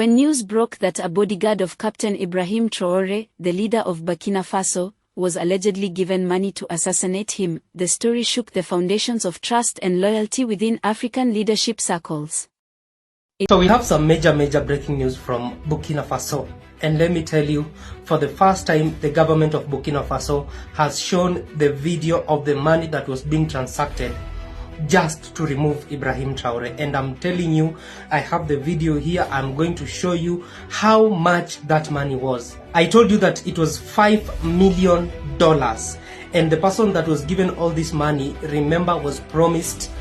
When news broke that a bodyguard of Captain Ibrahim Traore, the leader of Burkina Faso, was allegedly given money to assassinate him, the story shook the foundations of trust and loyalty within African leadership circles. So we have some major breaking news from Burkina Faso. And let me tell you, for the first time, the government of Burkina Faso has shown the video of the money that was being transacted just to remove Ibrahim Traore. And I'm telling you, I have the video here. I'm going to show you how much that money was. I told you that it was $5 million. And the person that was given all this money, remember, was promised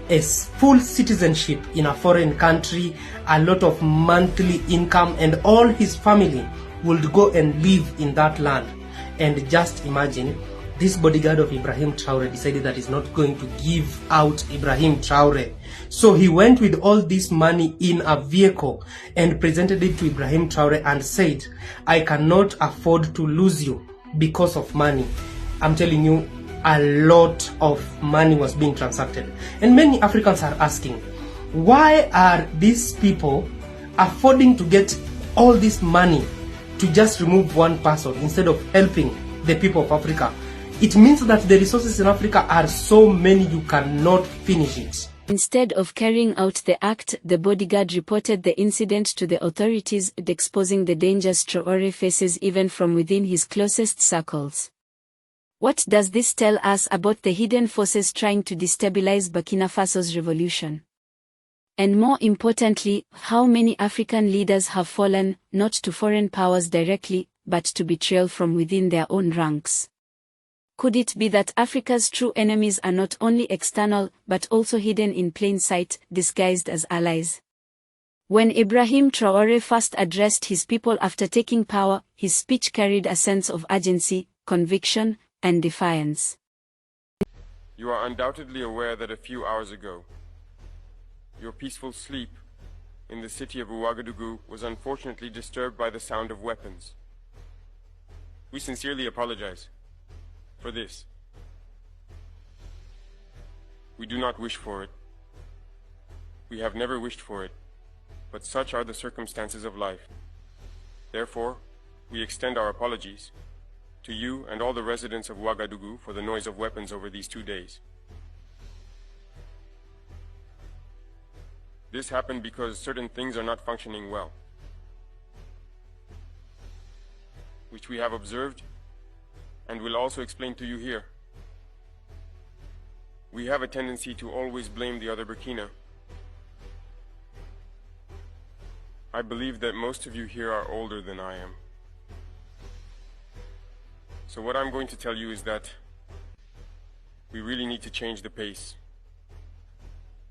a full citizenship in a foreign country, a lot of monthly income, and all his family would go and live in that land. And just imagine, this bodyguard of Ibrahim Traore decided that he's not going to give out Ibrahim Traore. So he went with all this money in a vehicle and presented it to Ibrahim Traore and said, I cannot afford to lose you because of money. I'm telling you, a lot of money was being transacted. And many Africans are asking, why are these people affording to get all this money to just remove one person instead of helping the people of Africa? It means that the resources in Africa are so many you cannot finish it. Instead of carrying out the act, the bodyguard reported the incident to the authorities, exposing the dangers Traore faces even from within his closest circles. What does this tell us about the hidden forces trying to destabilize Burkina Faso's revolution? And more importantly, how many African leaders have fallen, not to foreign powers directly, but to betrayal from within their own ranks? Could it be that Africa's true enemies are not only external, but also hidden in plain sight, disguised as allies? When Ibrahim Traore first addressed his people after taking power, his speech carried a sense of urgency, conviction, and defiance. You are undoubtedly aware that a few hours ago, your peaceful sleep in the city of Ouagadougou was unfortunately disturbed by the sound of weapons. We sincerely apologize for this. We do not wish for it. We have never wished for it, but such are the circumstances of life. Therefore, we extend our apologies to you and all the residents of Ouagadougou for the noise of weapons over these 2 days. This happened because certain things are not functioning well, which we have observed and will also explain to you here. We have a tendency to always blame the other Burkina. I believe that most of you here are older than I am. So what I'm going to tell you is that we really need to change the pace.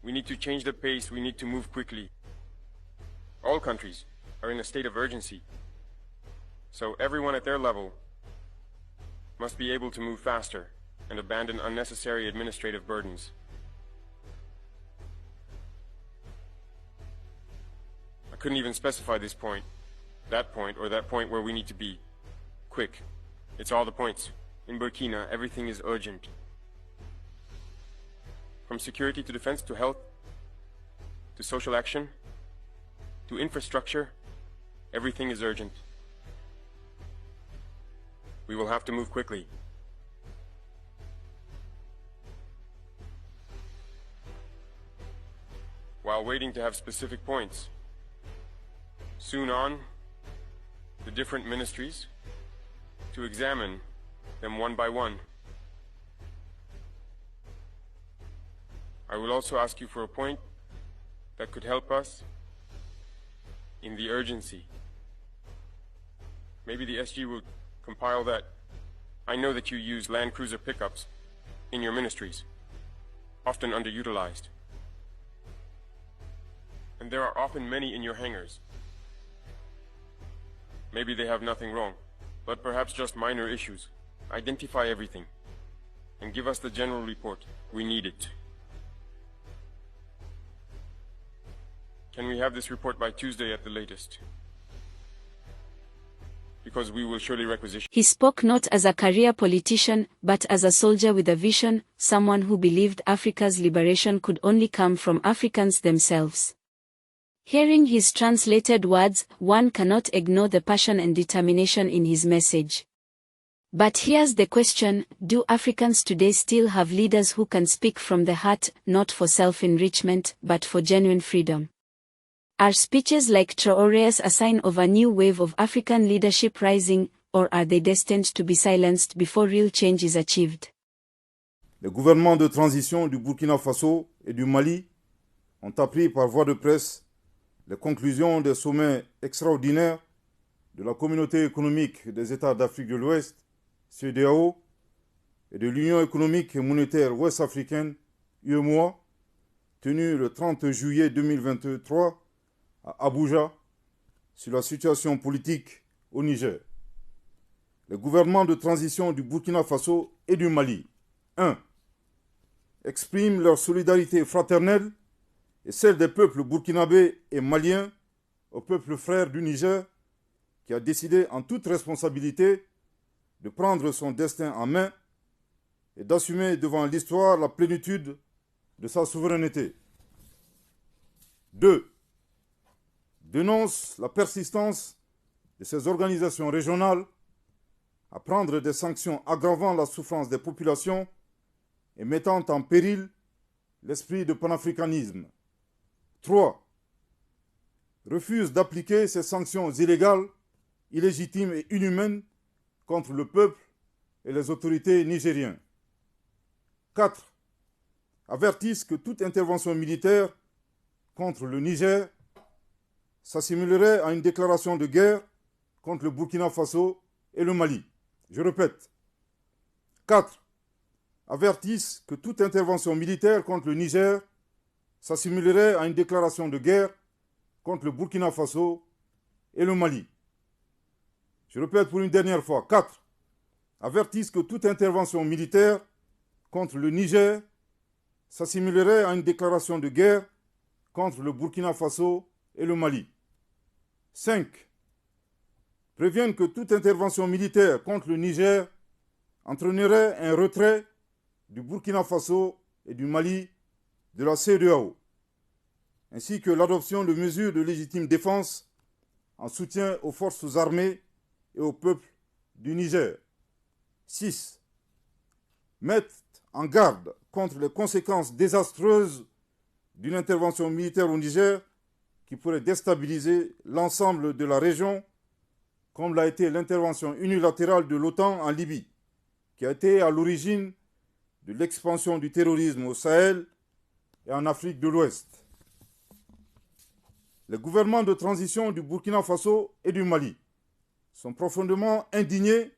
We need to change the pace, we need to move quickly. All countries are in a state of urgency. So everyone at their level must be able to move faster and abandon unnecessary administrative burdens. I couldn't even specify this point, or that point where we need to be. Quick. It's all the points. In Burkina, everything is urgent. From security to defense to health, to social action, to infrastructure, everything is urgent. We will have to move quickly. While waiting to have specific points. Soon on, the different ministries to examine them one by one. I will also ask you for a point that could help us in the urgency. Maybe the SG will compile that. I know that you use Land Cruiser pickups in your ministries, often underutilized. And there are often many in your hangars. Maybe they have nothing wrong, but perhaps just minor issues. Identify everything and give us the general report. We need it. Can we have this report by Tuesday at the latest? Because we will surely requisition. He spoke not as a career politician, but as a soldier with a vision, someone who believed Africa's liberation could only come from Africans themselves. Hearing his translated words, one cannot ignore the passion and determination in his message. But here's the question, do Africans today still have leaders who can speak from the heart, not for self-enrichment, but for genuine freedom? Are speeches like Traore's a sign of a new wave of African leadership rising, or are they destined to be silenced before real change is achieved? Les gouvernements de transition du Burkina Faso et du Mali ont appris par voie de presse les conclusions des sommets extraordinaires de la Communauté économique des États d'Afrique de l'Ouest, CEDEAO, et de l'Union économique et monétaire ouest-africaine, UEMOA, tenus le 30 juillet 2023 à Abuja, sur la situation politique au Niger. Les gouvernements de transition du Burkina Faso et du Mali, 1. Expriment leur solidarité fraternelle et celle des peuples burkinabés et maliens au peuple frère du Niger qui a décidé en toute responsabilité de prendre son destin en main et d'assumer devant l'histoire la plénitude de sa souveraineté. 2. Dénonce la persistance de ces organisations régionales à prendre des sanctions aggravant la souffrance des populations et mettant en péril l'esprit de panafricanisme. 3. Refuse d'appliquer ces sanctions illégales, illégitimes et inhumaines contre le peuple et les autorités nigériennes. 4. Avertissent que toute intervention militaire contre le Niger s'assimilerait à une déclaration de guerre contre le Burkina Faso et le Mali. Je répète. 4. Avertissent que toute intervention militaire contre le Niger s'assimilerait à une déclaration de guerre contre le Burkina Faso et le Mali. Je répète pour une dernière fois. 4. Avertissent que toute intervention militaire contre le Niger s'assimilerait à une déclaration de guerre contre le Burkina Faso et le Mali. 5. Préviennent que toute intervention militaire contre le Niger entraînerait un retrait du Burkina Faso et du Mali de la CEDEAO, ainsi que l'adoption de mesures de légitime défense en soutien aux forces armées et au peuple du Niger. 6. Mettent en garde contre les conséquences désastreuses d'une intervention militaire au Niger qui pourrait déstabiliser l'ensemble de la région, comme l'a été l'intervention unilatérale de l'OTAN en Libye, qui a été à l'origine de l'expansion du terrorisme au Sahel et en Afrique de l'Ouest. Les gouvernements de transition du Burkina Faso et du Mali sont profondément indignés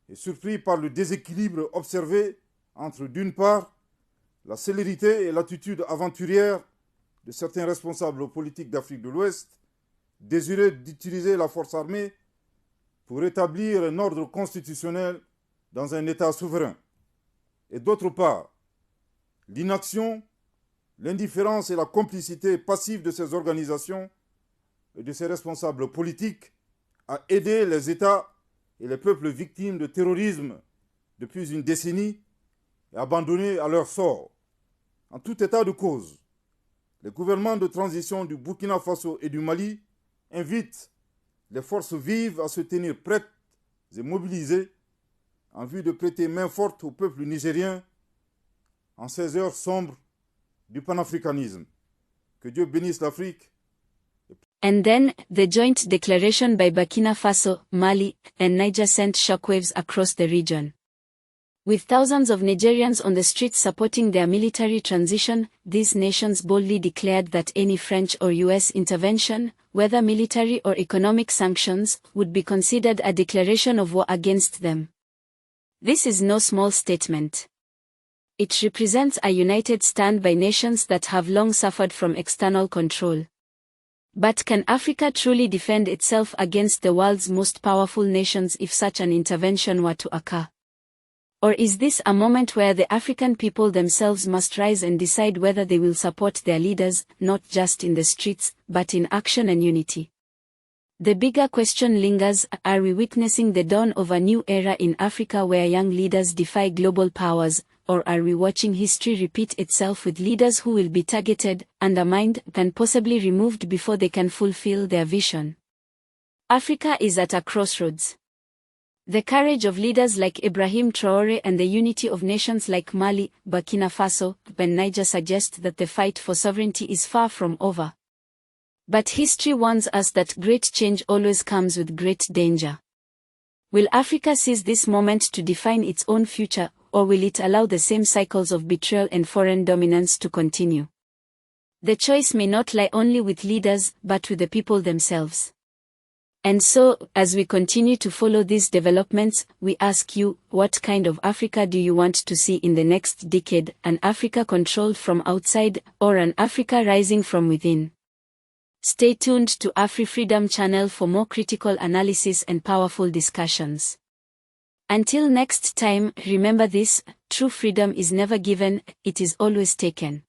et surpris par le déséquilibre observé entre, d'une part, la célérité et l'attitude aventurière de certains responsables politiques d'Afrique de l'Ouest, désireux d'utiliser la force armée pour établir un ordre constitutionnel dans un État souverain, et d'autre part, l'inaction, l'indifférence et la complicité passive de ces organisations et de ces responsables politiques à aider les États et les peuples victimes de terrorisme depuis une décennie et abandonnés à leur sort. En tout état de cause, les gouvernements de transition du Burkina Faso et du Mali invitent les forces vives à se tenir prêtes et mobilisées en vue de prêter main forte au peuple nigérien en ces heures sombres du panafricanisme. Que Dieu bénisse l'Afrique. And then, the joint declaration by Burkina Faso, Mali, and Niger sent shockwaves across the region. With thousands of Nigerians on the streets supporting their military transition, these nations boldly declared that any French or US intervention, whether military or economic sanctions, would be considered a declaration of war against them. This is no small statement. It represents a united stand by nations that have long suffered from external control. But can Africa truly defend itself against the world's most powerful nations if such an intervention were to occur? Or is this a moment where the African people themselves must rise and decide whether they will support their leaders, not just in the streets, but in action and unity? The bigger question lingers, are we witnessing the dawn of a new era in Africa where young leaders defy global powers, or are we watching history repeat itself with leaders who will be targeted, undermined, and possibly removed before they can fulfill their vision? Africa is at a crossroads. The courage of leaders like Ibrahim Traore and the unity of nations like Mali, Burkina Faso, and Niger suggest that the fight for sovereignty is far from over. But history warns us that great change always comes with great danger. Will Africa seize this moment to define its own future, or will it allow the same cycles of betrayal and foreign dominance to continue? The choice may not lie only with leaders, but with the people themselves. And so, as we continue to follow these developments, we ask you, what kind of Africa do you want to see in the next decade? An Africa controlled from outside, or an Africa rising from within? Stay tuned to AfriFreedomChannel for more critical analysis and powerful discussions. Until next time, remember this: true freedom is never given, it is always taken.